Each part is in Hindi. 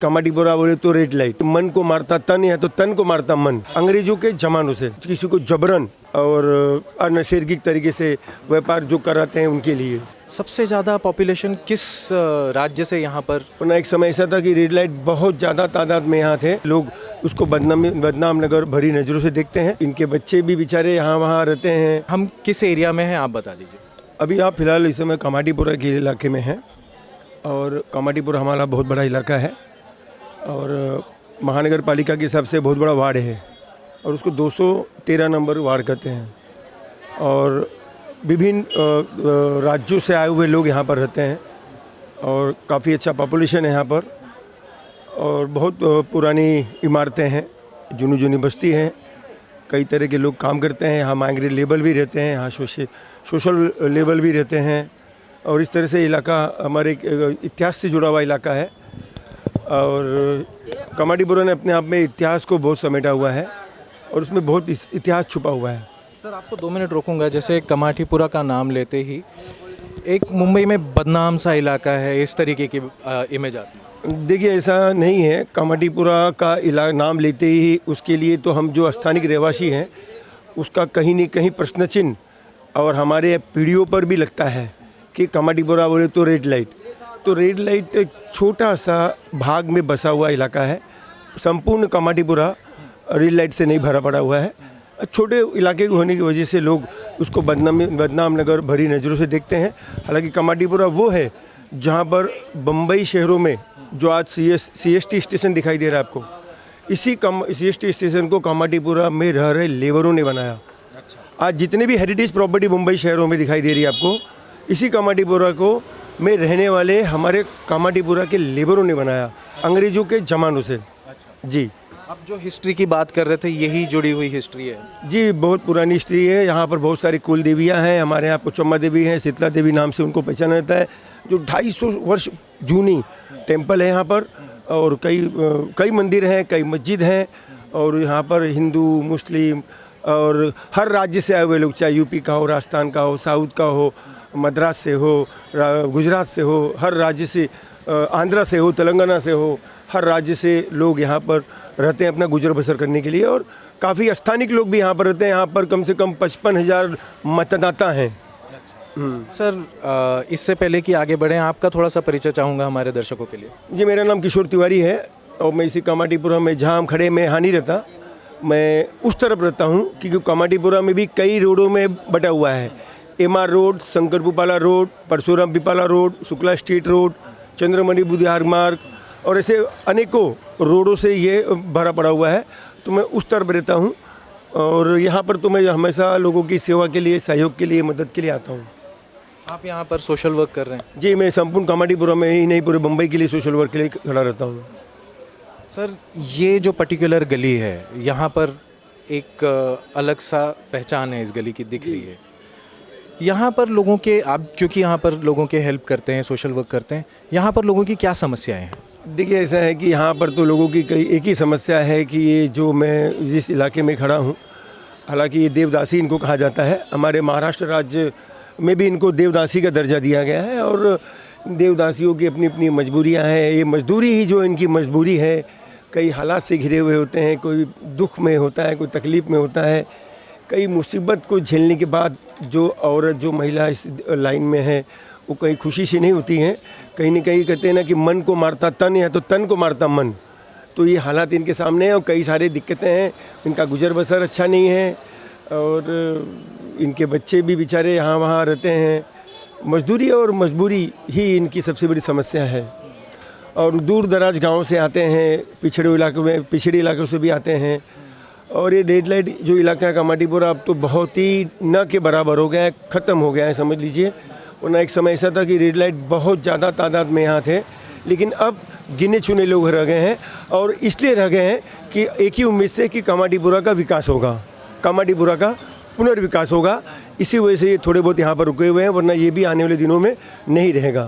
कमाटीपुरा बोले तो रेड लाइट, मन को मारता तन है तो तन को मारता मन। अंग्रेजों के जमानों से किसी को जबरन और अनैसर्गिक तरीके से व्यापार जो कराते हैं उनके लिए। सबसे ज़्यादा पॉपुलेशन किस राज्य से यहाँ पर? वरना एक समय ऐसा था कि रेड लाइट बहुत ज़्यादा तादाद में यहाँ थे, लोग उसको बदनाम नगर भरी नज़रों से देखते हैं। इनके बच्चे भी बेचारे यहाँ वहाँ रहते हैं। हम किस एरिया में हैं आप बता दीजिए। अभी आप फिलहाल इस समय कमाटीपुरा के इलाके में हैं और कमाटीपुरा हमारा बहुत बड़ा इलाका है और महानगर पालिका के हिसाब से बहुत बड़ा वार्ड है और उसको 213 नंबर वार्ड कहते हैं और विभिन्न राज्यों से आए हुए लोग यहाँ पर रहते हैं और काफ़ी अच्छा पॉपुलेशन है यहाँ पर और बहुत पुरानी इमारतें हैं, जूनी बस्ती हैं, कई तरह के लोग काम करते हैं यहाँ। माइग्रेट लेबर भी रहते हैं यहाँ, सोशल लेबर भी रहते हैं और इस तरह से इलाका हमारे इतिहास से जुड़ा हुआ इलाका है और कमाटीपुरा ने अपने आप में इतिहास को बहुत समेटा हुआ है और उसमें बहुत इतिहास छुपा हुआ है। सर आपको 2 मिनट रोकूंगा। जैसे कमाटीपुरा का नाम लेते ही एक मुंबई में बदनाम सा इलाका है, इस तरीके की इमेज आती है। देखिए ऐसा नहीं है, कमाटीपुरा का नाम लेते ही उसके लिए तो हम जो स्थानिक रहवासी हैं उसका कहीं न कहीं प्रश्न चिन्ह और हमारे पीढ़ियों पर भी लगता है कि कमाटीपुरा बोले तो रेड लाइट। तो रेड लाइट एक छोटा सा भाग में बसा हुआ इलाका है, संपूर्ण कमाटीपुरा रेड लाइट से नहीं भरा पड़ा हुआ है। छोटे इलाके होने की वजह से लोग उसको बदनाम नगर भरी नज़रों से देखते हैं। हालांकि कमाटीपुरा वो है जहाँ पर बम्बई शहरों में जो आज CST स्टेशन दिखाई दे रहा है आपको, इसी CST स्टेशन को कमाटीपुरा में रह रहे लेबरों ने बनाया। आज जितने भी हेरिटेज प्रॉपर्टी मुंबई शहरों में दिखाई दे रही है आपको, इसी कमाटीपुरा को में रहने वाले हमारे कमाटीपुरा के लेबरों ने बनाया अंग्रेजों के ज़मानों से। जी, आप जो हिस्ट्री की बात कर रहे थे यही जुड़ी हुई हिस्ट्री है? जी, बहुत पुरानी हिस्ट्री है। यहाँ पर बहुत सारी कुल देवियाँ हैं। हमारे यहाँ कुचम्मा देवी हैं, शीतला देवी नाम से उनको पहचाना जाता है, जो 250 वर्ष जूनी टेम्पल है यहाँ पर और कई मंदिर हैं, कई मस्जिद हैं और यहाँ पर हिंदू, मुस्लिम और हर राज्य से आए हुए लोग, चाहे यूपी का हो, राजस्थान का हो, साउथ का हो, मद्रास से हो, गुजरात से हो, हर राज्य से, आंध्रा से हो, तेलंगाना से हो, हर राज्य से लोग यहाँ पर रहते हैं अपना गुजर बसर करने के लिए और काफ़ी स्थानिक लोग भी यहाँ पर रहते हैं। यहाँ पर कम से कम 55,000 मतदाता हैं। सर इससे पहले कि आगे बढ़ें आपका थोड़ा सा परिचय चाहूँगा हमारे दर्शकों के लिए। जी, मेरा नाम किशोर तिवारी है और मैं इसी कमाटीपुरा में, जहाँ हम खड़े में यहाँ नहीं रहता, मैं उस तरफ रहता हूँ क्योंकि कमाटीपुरा में भी कई रोडों में बटा हुआ है। MR road, Shankar Bhupala road, Parshuram Pipala road, Shukla street road, Chandramani Buddhihar Marg और ऐसे अनेकों रोडों से ये भरा पड़ा हुआ है। तो मैं उस तरफ रहता हूँ और यहाँ पर तो मैं हमेशा लोगों की सेवा के लिए, सहयोग के लिए, मदद के लिए आता हूँ। आप यहाँ पर सोशल वर्क कर रहे हैं? जी, मैं संपूर्ण कमाटीपुरा में ही नहीं, पूरे मुंबई के लिए सोशल वर्क के लिए खड़ा रहता हूँ। सर ये जो पर्टिकुलर गली है यहाँ पर एक अलग सा पहचान है इस गली की दिख रही है। यहाँ पर लोगों के, आप क्योंकि यहाँ पर लोगों के हेल्प करते हैं, सोशल वर्क करते हैं, यहाँ पर लोगों की क्या समस्याएं हैं? देखिए ऐसा है कि यहाँ पर तो लोगों की एक ही समस्या है कि ये जो मैं जिस इलाके में खड़ा हूँ, हालांकि ये देवदासी इनको कहा जाता है। हमारे महाराष्ट्र राज्य में भी इनको देवदासी का दर्जा दिया गया है और देवदासियों की अपनी अपनी मजबूरियाँ हैं। ये मजदूरी ही जो इनकी मजबूरी है, कई हालात से घिरे हुए होते हैं, कोई दुख में होता है, कोई तकलीफ़ में होता है, कई मुसीबत को झेलने के बाद जो औरत, जो महिला इस लाइन में है वो कहीं खुशी से नहीं होती हैं। कहीं न कहीं कहते हैं ना कि मन को मारता तन है तो तन को मारता मन। तो ये हालात इनके सामने हैं और कई सारी दिक्कतें हैं। इनका गुजर बसर अच्छा नहीं है और इनके बच्चे भी बेचारे यहाँ वहाँ रहते हैं। मजदूरी और मजबूरी ही इनकी सबसे बड़ी समस्या है और दूर दराज गाँव से आते हैं, पिछड़े इलाकों से भी आते हैं और ये रेड लाइट जो इलाका है कमाटीपुरा अब तो बहुत ही न के बराबर हो गया है, ख़त्म हो गया है समझ लीजिए। वरना एक समय ऐसा था कि रेड लाइट बहुत ज़्यादा तादाद में यहाँ थे, लेकिन अब गिने चुने लोग रह गए हैं और इसलिए रह गए हैं कि एक ही उम्मीद से कि कमाटीपुरा का विकास होगा, कमाटीपुरा का पुनर्विकास होगा। इसी वजह से ये थोड़े बहुत यहाँ पर रुके हुए हैं, वरना ये भी आने वाले दिनों में नहीं रहेगा।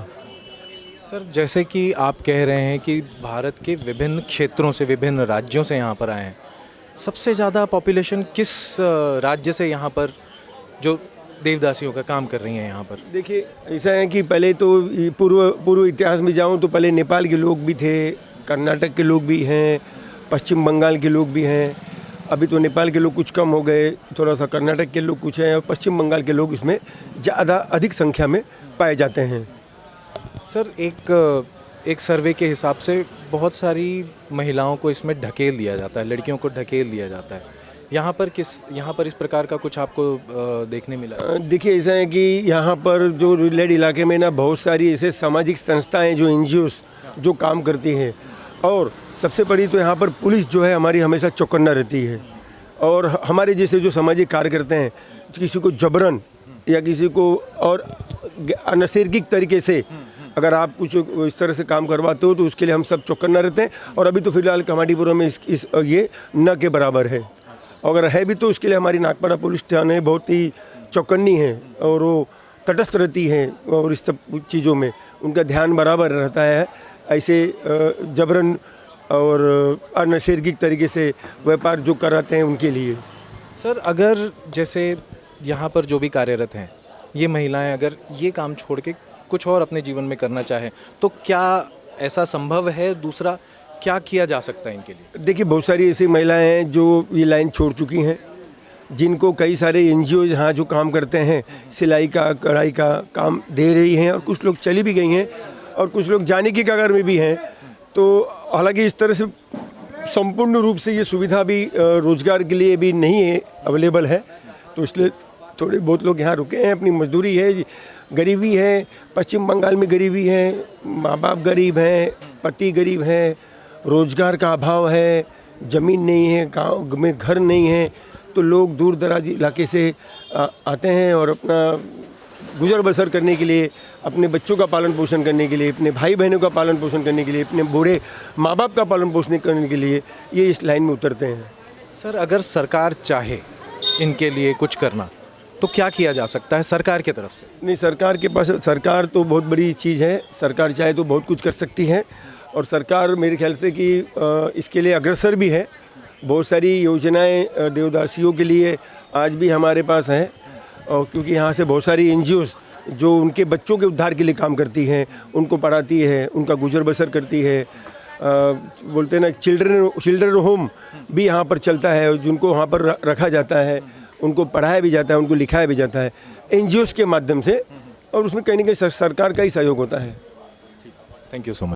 सर जैसे कि आप कह रहे हैं कि भारत के विभिन्न क्षेत्रों से, विभिन्न राज्यों से यहाँ पर आए हैं, सबसे ज़्यादा पॉपुलेशन किस राज्य से यहाँ पर जो देवदासियों का काम कर रही हैं यहाँ पर? देखिए ऐसा है कि पहले तो पूर्व इतिहास में जाऊँ तो पहले नेपाल के लोग भी थे, कर्नाटक के लोग भी हैं, पश्चिम बंगाल के लोग भी हैं, अभी तो नेपाल के लोग कुछ कम हो गए, थोड़ा सा कर्नाटक के लोग कुछ हैं और पश्चिम बंगाल के लोग इसमें ज़्यादा अधिक संख्या में पाए जाते हैं। सर एक सर्वे के हिसाब से बहुत सारी महिलाओं को इसमें ढकेल दिया जाता है, लड़कियों को ढकेल दिया जाता है। यहाँ पर इस प्रकार का कुछ आपको देखने मिला? देखिए ऐसा है कि यहाँ पर जो रूरल इलाके में ना बहुत सारी ऐसे सामाजिक संस्थाएं जो NGOs जो काम करती हैं, और सबसे बड़ी तो यहाँ पर पुलिस जो है हमारी हमेशा चौकन्ना रहती है। और हमारे जैसे जो सामाजिक कार्य करते हैं, किसी को जबरन या किसी को और अनैसर्गिक तरीके से अगर आप कुछ इस तरह से काम करवाते हो तो उसके लिए हम सब चौकन्ना रहते हैं। और अभी तो फिलहाल कमाटीपुरम में ये न के बराबर है, अगर है भी तो उसके लिए हमारी नागपाड़ा पुलिस थाने बहुत ही चौकन्नी है और वो तटस्थ रहती है और इस सब चीज़ों में उनका ध्यान बराबर रहता है। ऐसे जबरन और अनैसर्गिक तरीके से व्यापार जो कराते हैं उनके लिए। सर अगर जैसे यहाँ पर जो भी कार्यरत हैं ये महिलाएं अगर ये काम छोड़ के कुछ और अपने जीवन में करना चाहें तो क्या ऐसा संभव है? दूसरा क्या किया जा सकता है इनके लिए? देखिए बहुत सारी ऐसी महिलाएं हैं जो ये लाइन छोड़ चुकी हैं, जिनको कई सारे NGO यहाँ जो काम करते हैं सिलाई का कढ़ाई का काम दे रही हैं, और कुछ लोग चली भी गई हैं और कुछ लोग जाने की कगार में भी हैं। तो हालांकि इस तरह से संपूर्ण रूप से ये सुविधा भी रोज़गार के लिए भी नहीं है, अवेलेबल है, तो इसलिए थोड़े बहुत लोग यहाँ रुके हैं। अपनी मजदूरी है, गरीबी है, पश्चिम बंगाल में गरीबी है, माँ बाप गरीब हैं, पति गरीब हैं, रोज़गार का अभाव है, ज़मीन नहीं है, गांव में घर नहीं है, तो लोग दूर दराज इलाके से आते हैं और अपना गुजर बसर करने के लिए, अपने बच्चों का पालन पोषण करने के लिए, अपने भाई बहनों का पालन पोषण करने के लिए, अपने बूढ़े माँ बाप का पालन पोषण करने के लिए ये इस लाइन में उतरते हैं। सर अगर सरकार चाहे इनके लिए कुछ करना तो क्या किया जा सकता है सरकार की तरफ से? नहीं, सरकार के पास, सरकार तो बहुत बड़ी चीज़ है, सरकार चाहे तो बहुत कुछ कर सकती है और सरकार मेरे ख्याल से कि इसके लिए अग्रसर भी है। बहुत सारी योजनाएं देवदासियों के लिए आज भी हमारे पास हैं, और क्योंकि यहाँ से बहुत सारी NGOs जो उनके बच्चों के उद्धार के लिए काम करती हैं, उनको पढ़ाती है, उनका गुजर बसर करती है। बोलते हैं ना चिल्ड्रन होम भी यहाँ पर चलता है, जिनको वहाँ पर रखा जाता है, उनको पढ़ाया भी जाता है, उनको लिखाया भी जाता है NGOs के माध्यम से, और उसमें कहीं ना कहीं सरकार का ही सहयोग होता है। Thank you so much.